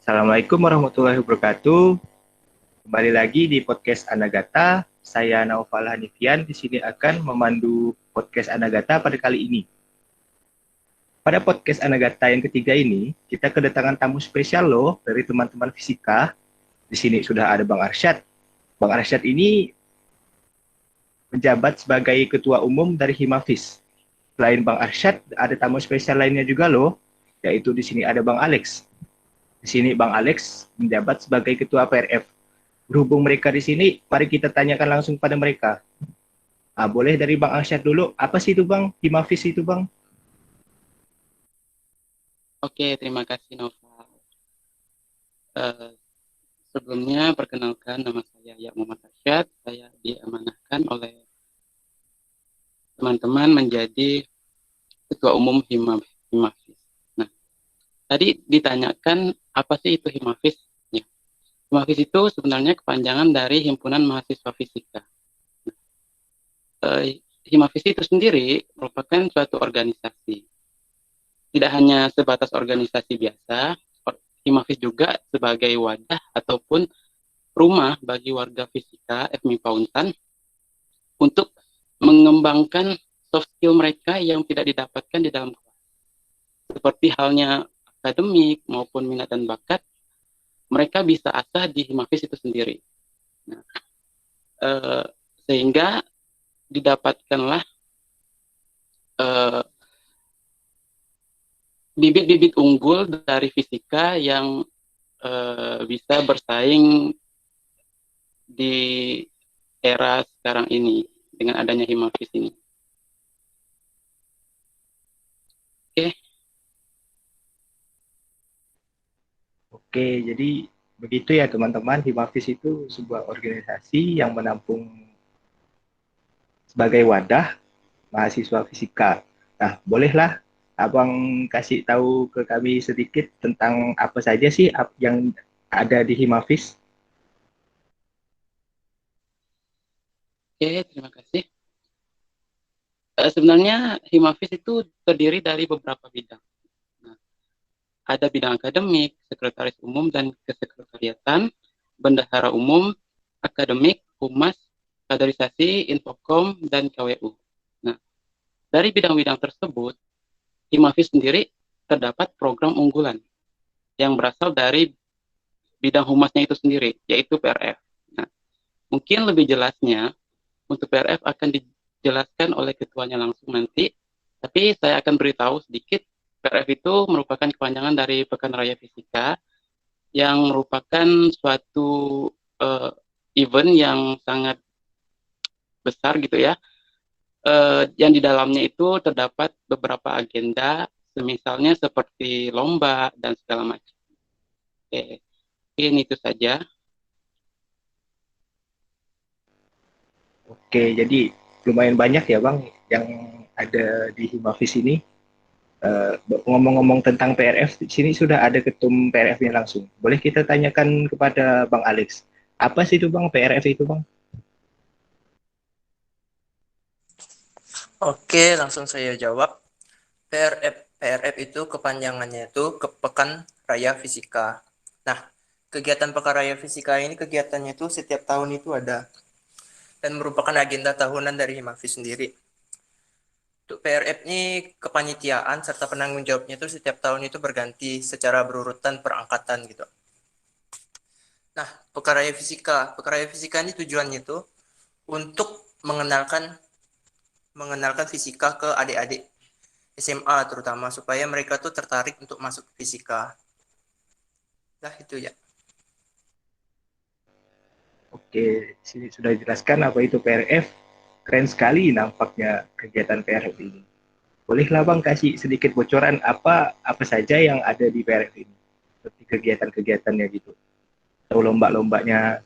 Assalamualaikum warahmatullahi wabarakatuh. Kembali lagi di podcast Anagata. Saya Naufal Hanifian di sini akan memandu podcast Anagata pada kali ini. Pada podcast Anagata yang ketiga ini, kita kedatangan tamu spesial loh dari teman-teman fisika. Di sini sudah ada Bang Arsyad. Bang Arsyad ini menjabat sebagai ketua umum dari Himafis. Selain Bang Arsyad, ada tamu spesial lainnya juga loh, yaitu di sini ada Bang Alex. Di sini Bang Alex menjabat sebagai ketua PRF. Berhubung mereka di sini, mari kita tanyakan langsung pada mereka. Boleh dari Bang Arsyad dulu. Apa sih itu Bang? Himafis itu Bang? Oke, terima kasih Nova. Sebelumnya perkenalkan nama saya Ya Muhammad Arsyad. Saya diamanahkan oleh teman-teman menjadi Ketua Umum Himafis. Nah, tadi ditanyakan apa sih itu Himafis? Ya, Himafis itu sebenarnya kepanjangan dari Himpunan Mahasiswa Fisika. Himafis itu sendiri merupakan suatu organisasi. Tidak hanya sebatas organisasi biasa, Himafis juga sebagai wadah ataupun rumah bagi warga fisika FMIPA Untan untuk mengembangkan soft skill mereka yang tidak didapatkan di dalam kelas. Seperti halnya akademik maupun minat dan bakat, mereka bisa asah di Himafis itu sendiri. Nah, sehingga didapatkanlah bibit-bibit unggul dari fisika yang bisa bersaing di era sekarang ini dengan adanya Himafis ini. Oke. Oke, jadi begitu ya teman-teman. Himafis itu sebuah organisasi yang menampung sebagai wadah mahasiswa fisika. Nah, bolehlah Abang kasih tahu ke kami sedikit tentang apa saja sih yang ada di Himafis? Oke, terima kasih. Sebenarnya Himafis itu terdiri dari beberapa bidang. Nah, ada bidang akademik, sekretaris umum dan kesekretariatan, bendahara umum, akademik, humas, kaderisasi, infokom, dan KWU. Nah, dari bidang-bidang tersebut, Himafis sendiri terdapat program unggulan yang berasal dari bidang humasnya itu sendiri, yaitu PRF. Nah, mungkin lebih jelasnya, untuk PRF akan dijelaskan oleh ketuanya langsung nanti, tapi saya akan beritahu sedikit. PRF itu merupakan kepanjangan dari Pekan Raya Fisika yang merupakan suatu event yang sangat besar gitu ya, yang di dalamnya itu terdapat beberapa agenda, misalnya seperti lomba dan segala macam. Oke, mungkin itu saja. Oke, jadi lumayan banyak ya Bang yang ada di Himafis ini. Ngomong-ngomong tentang PRF, di sini sudah ada ketum PRF-nya langsung. Boleh kita tanyakan kepada Bang Alex, apa sih itu Bang PRF itu Bang? Oke, langsung saya jawab. PRF itu kepanjangannya itu Pekan Raya Fisika. Nah, kegiatan Pekan Raya Fisika ini kegiatannya itu setiap tahun itu ada dan merupakan agenda tahunan dari Himafis sendiri. Untuk PRF ini kepanitiaan serta penanggung jawabnya itu setiap tahun itu berganti secara berurutan perangkatan gitu. Nah, Pekan Raya Fisika ini tujuannya itu untuk mengenalkan fisika ke adik-adik SMA terutama supaya mereka tuh tertarik untuk masuk fisika. Nah, itu ya. Oke, sini sudah dijelaskan apa itu PRF. Keren sekali nampaknya kegiatan PRF ini. Bolehlah Bang kasih sedikit bocoran apa apa saja yang ada di PRF ini? Seperti kegiatan-kegiatannya gitu. Atau lomba-lombanya.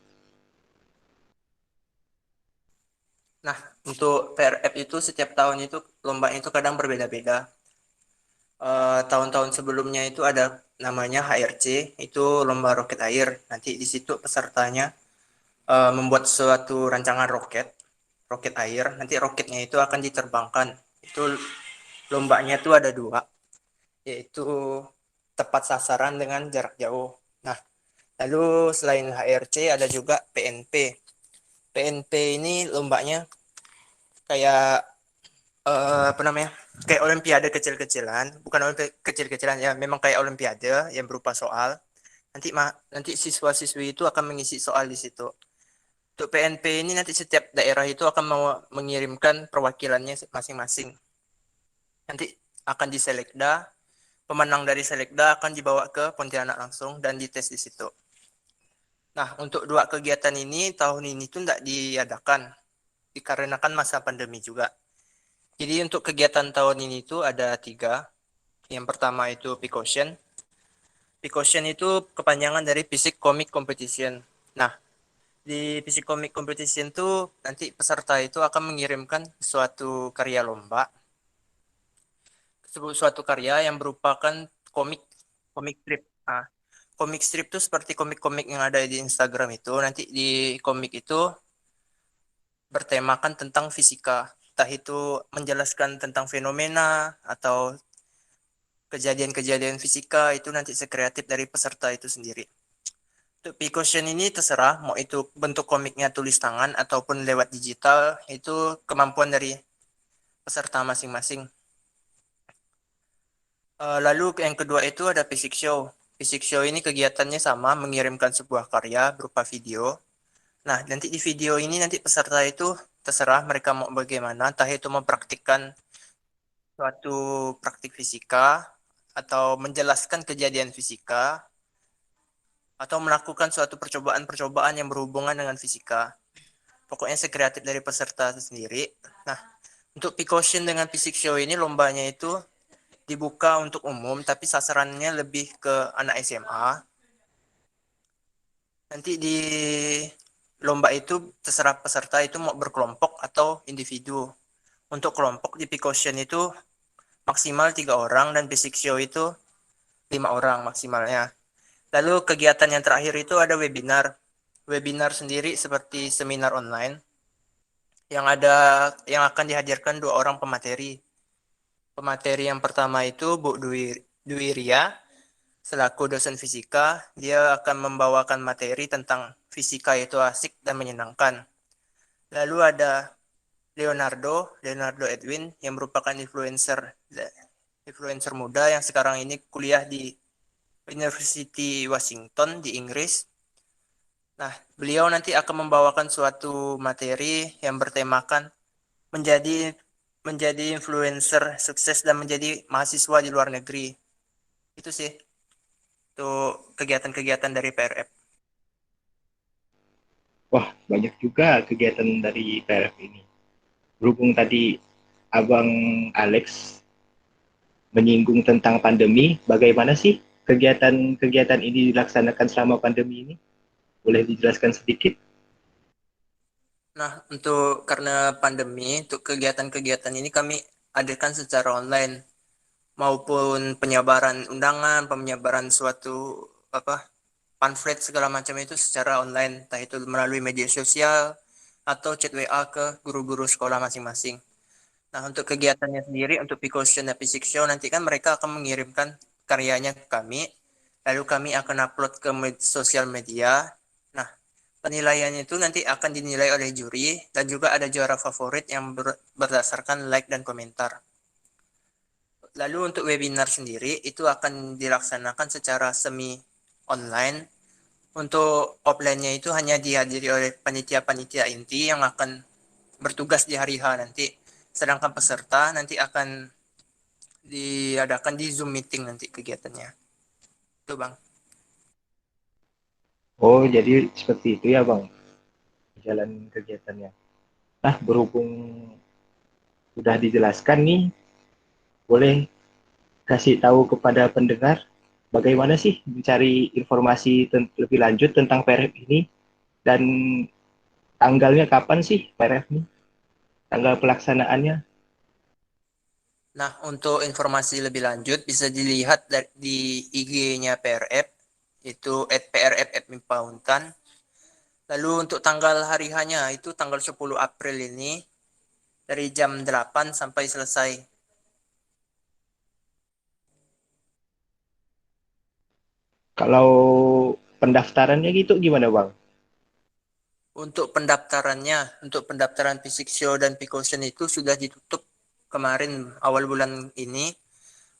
Nah, untuk PRF itu setiap tahun itu lombanya itu kadang berbeda-beda. Tahun-tahun sebelumnya itu ada namanya HRC, itu lomba roket air. Nanti di situ pesertanya membuat suatu rancangan roket air. Nanti roketnya itu akan diterbangkan. Itu lombanya itu ada dua, yaitu tepat sasaran dengan jarak jauh. Nah, lalu selain HRC ada juga PNP. PNP ini lombanya kayak apa namanya? Kayak olimpiade kecil-kecilan, bukan olimpiade kecil-kecilan ya, memang kayak olimpiade yang berupa soal. Nanti siswa-siswi itu akan mengisi soal di situ. Untuk PNP ini nanti setiap daerah itu akan mengirimkan perwakilannya masing-masing. Nanti akan diselekda, pemenang dari selekda akan dibawa ke Pontianak langsung dan dites di situ. Nah, untuk dua kegiatan ini tahun ini tuh tidak diadakan dikarenakan masa pandemi juga. Jadi untuk kegiatan tahun ini tuh ada 3. Yang pertama itu Picossion. Picossion itu kepanjangan dari Physics Comic Competition. Nah, di Physics Comic Competition tuh nanti peserta itu akan mengirimkan suatu karya lomba, suatu karya yang merupakan komik komik strip. Nah, komik strip itu seperti komik-komik yang ada di Instagram itu. Nanti di komik itu bertemakan tentang fisika. Entah itu menjelaskan tentang fenomena atau kejadian-kejadian fisika, itu nanti sekreatif dari peserta itu sendiri. Untuk Picossion ini terserah, mau itu bentuk komiknya tulis tangan ataupun lewat digital, itu kemampuan dari peserta masing-masing. Lalu yang kedua itu ada Physics Show. Physics Show ini kegiatannya sama, mengirimkan sebuah karya berupa video. Nah, nanti di video ini nanti peserta itu terserah mereka mau bagaimana, entah itu mempraktikkan suatu praktik fisika atau menjelaskan kejadian fisika atau melakukan suatu percobaan-percobaan yang berhubungan dengan fisika. Pokoknya sekreatif dari peserta sendiri. Nah, untuk Picossion dengan Physics Show ini lombanya itu dibuka untuk umum, tapi sasarannya lebih ke anak SMA. Nanti di lomba itu terserah peserta itu mau berkelompok atau individu. Untuk kelompok di Picossion itu maksimal 3 orang dan Physics Show itu 5 orang maksimalnya. Lalu kegiatan yang terakhir itu ada webinar. Webinar sendiri seperti seminar online yang akan dihadirkan 2 orang pemateri. Pemateri yang pertama itu Bu Dwi Ria selaku dosen fisika. Dia akan membawakan materi tentang fisika itu asik dan menyenangkan. Lalu ada Leonardo Edwin yang merupakan influencer muda yang sekarang ini kuliah di University Washington di Inggris. Nah, beliau nanti akan membawakan suatu materi yang bertemakan menjadi influencer sukses dan menjadi mahasiswa di luar negeri. Itu sih, itu kegiatan-kegiatan dari PRF. Wah, banyak juga kegiatan dari PRF ini. Berhubung tadi Abang Alex menyinggung tentang pandemi, bagaimana sih kegiatan-kegiatan ini dilaksanakan selama pandemi ini? Boleh dijelaskan sedikit? Nah, karena pandemi, untuk kegiatan-kegiatan ini kami adakan secara online maupun penyebaran undangan, penyebaran suatu pamflet segala macam itu secara online, entah itu melalui media sosial atau chat WA ke guru-guru sekolah masing-masing. Nah, untuk kegiatannya sendiri, untuk Picossion dan Physics Show, nanti kan mereka akan mengirimkan karyanya ke kami, lalu kami akan upload ke sosial media. Nah, penilaiannya itu nanti akan dinilai oleh juri, dan juga ada juara favorit yang berdasarkan like dan komentar. Lalu untuk webinar sendiri, itu akan dilaksanakan secara semi online. Untuk offline-nya itu hanya dihadiri oleh panitia-panitia inti yang akan bertugas di hari H nanti. Sedangkan peserta nanti akan diadakan di Zoom meeting nanti kegiatannya. Itu Bang. Oh, jadi seperti itu ya, Bang, jalan kegiatannya. Nah, berhubung sudah dijelaskan nih, boleh kasih tahu kepada pendengar bagaimana sih mencari informasi lebih lanjut tentang PRF ini dan tanggalnya kapan sih PRF ini? Tanggal pelaksanaannya? Nah, untuk informasi lebih lanjut bisa dilihat di IG-nya PRF, itu @prf@mipauntan. Lalu untuk tanggal hari hanya itu tanggal 10 April ini dari jam 8 sampai selesai. Kalau pendaftarannya gitu gimana Bang? Untuk pendaftaran Physicsio dan Picosyon itu sudah ditutup kemarin awal bulan ini.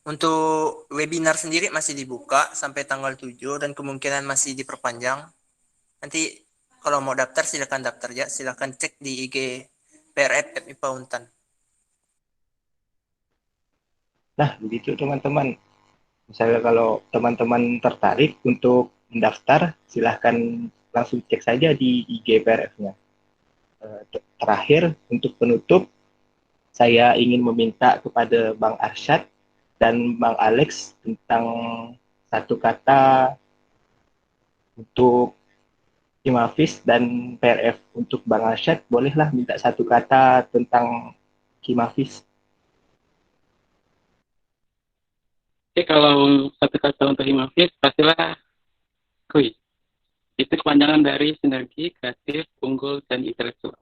Untuk webinar sendiri masih dibuka sampai tanggal 7 dan kemungkinan masih diperpanjang. Nanti kalau mau daftar silakan daftar ya, silakan cek di IG PRF FIPA Untan. Nah, begitu teman-teman. Misalnya kalau teman-teman tertarik untuk mendaftar, silahkan langsung cek saja di IG PRF-nya. Terakhir, untuk penutup, saya ingin meminta kepada Bang Arsyad dan Bang Alex tentang satu kata untuk Kimafis dan PRF. Untuk Bang Arsyad, bolehlah minta satu kata tentang Kimafis. Oke, kalau satu kata untuk Himafis, pastilah kui. Itu kepanjangan dari sinergi, kreatif, unggul, dan intelektual.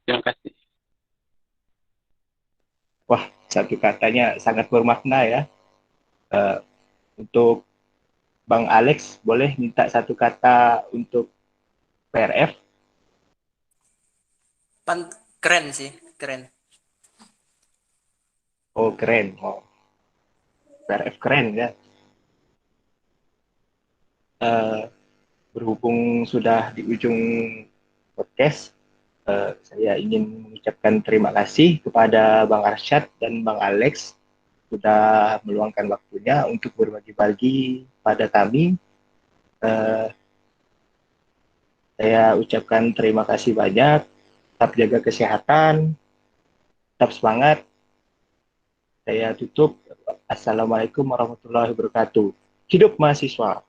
Terima kasih. Wah, satu katanya sangat bermakna ya. Untuk Bang Alex, boleh minta satu kata untuk PRF? Keren sih, keren. Oh, keren. Oh, PRF keren ya. Eh, Berhubung sudah di ujung podcast, saya ingin mengucapkan terima kasih kepada Bang Arsyad dan Bang Alex sudah meluangkan waktunya untuk berbagi-bagi pada kami. Eh, saya ucapkan terima kasih banyak. Tetap jaga kesehatan, tetap semangat. Saya tutup. Assalamualaikum warahmatullahi wabarakatuh. Hidup mahasiswa.